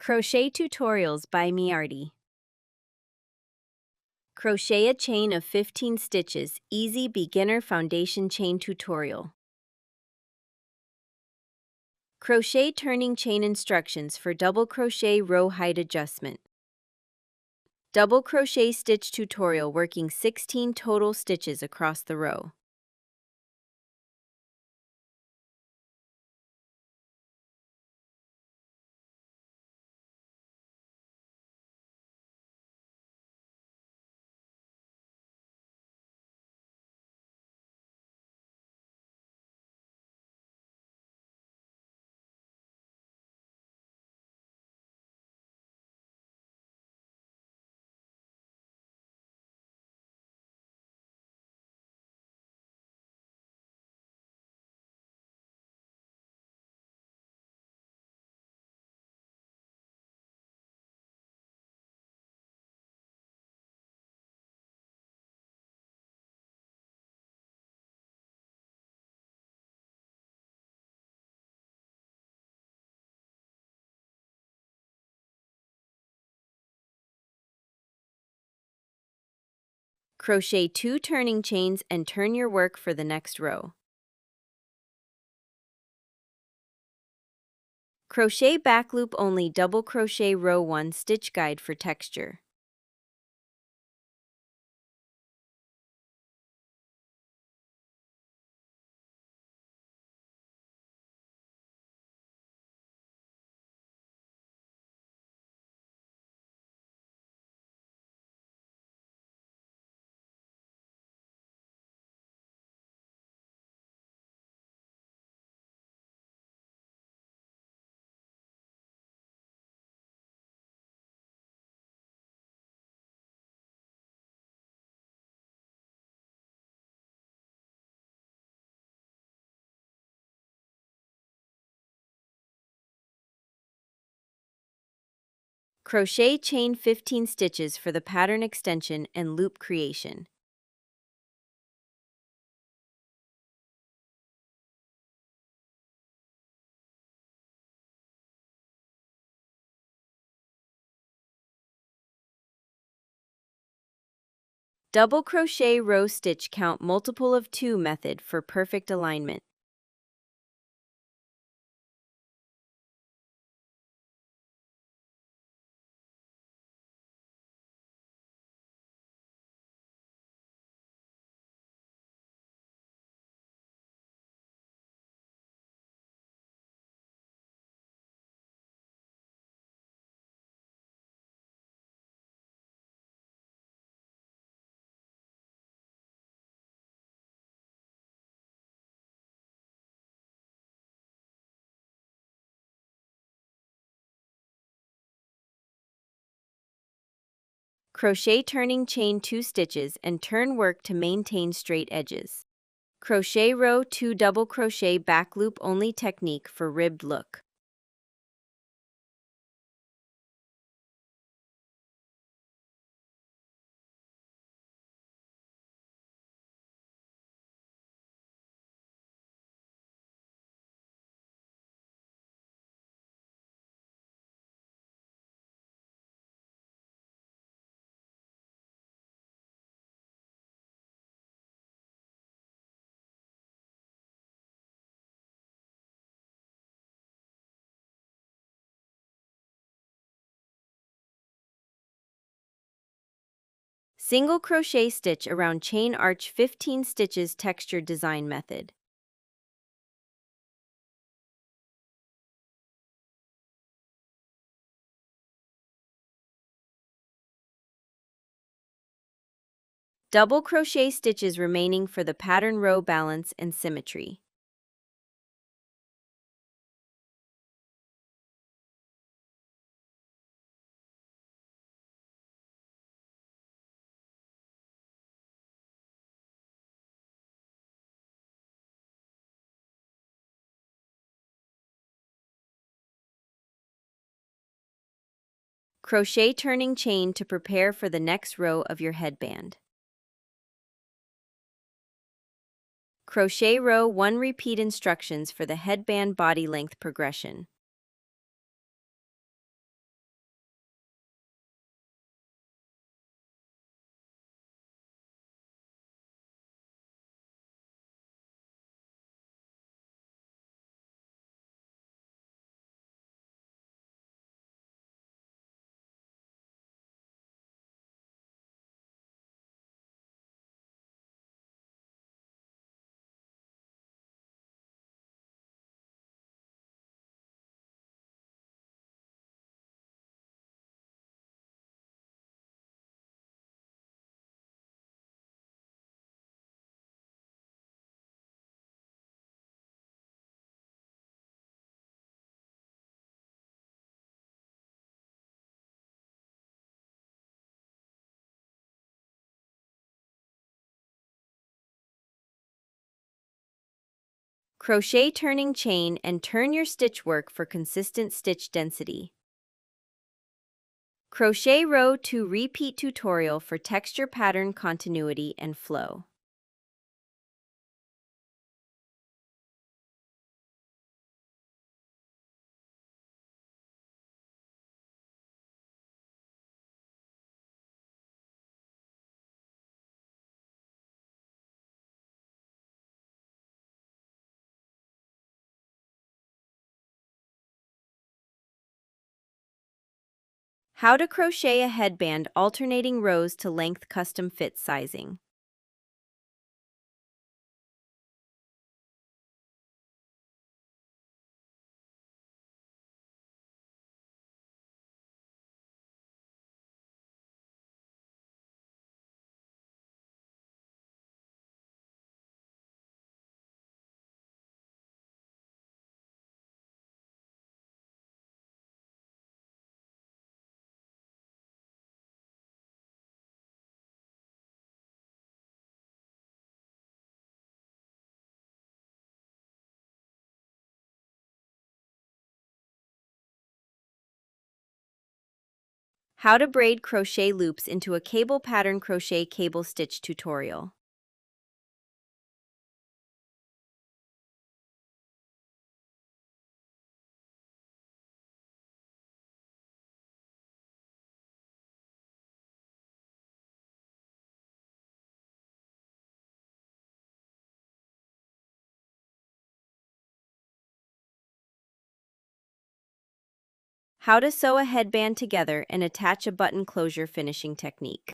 Crochet Tutorials by Miarti. Crochet a chain of 15 stitches, easy beginner foundation chain tutorial. Crochet turning chain instructions for double crochet row height adjustment. Double crochet stitch tutorial working 16 total stitches across the row. Crochet 2 turning chains and turn your work for the next row. Crochet back loop only double crochet row 1 stitch guide for texture. Crochet chain 15 stitches for the pattern extension and loop creation. Double crochet row stitch count multiple of 2 method for perfect alignment. Crochet turning chain 2 stitches and turn work to maintain straight edges. Crochet row 2 double crochet back loop only technique for ribbed look. Single crochet stitch around chain arch 15 stitches texture design method. Double crochet stitches remaining for the pattern row balance and symmetry. Crochet turning chain to prepare for the next row of your headband. Crochet row 1 repeat instructions for the headband body length progression. Crochet turning chain and turn your stitch work for consistent stitch density. Crochet row 2 repeat tutorial for texture pattern continuity and flow. How to crochet a headband alternating rows to length custom fit sizing. How to braid crochet loops into a cable pattern crochet cable stitch tutorial. How to sew a headband together and attach a button closure finishing technique.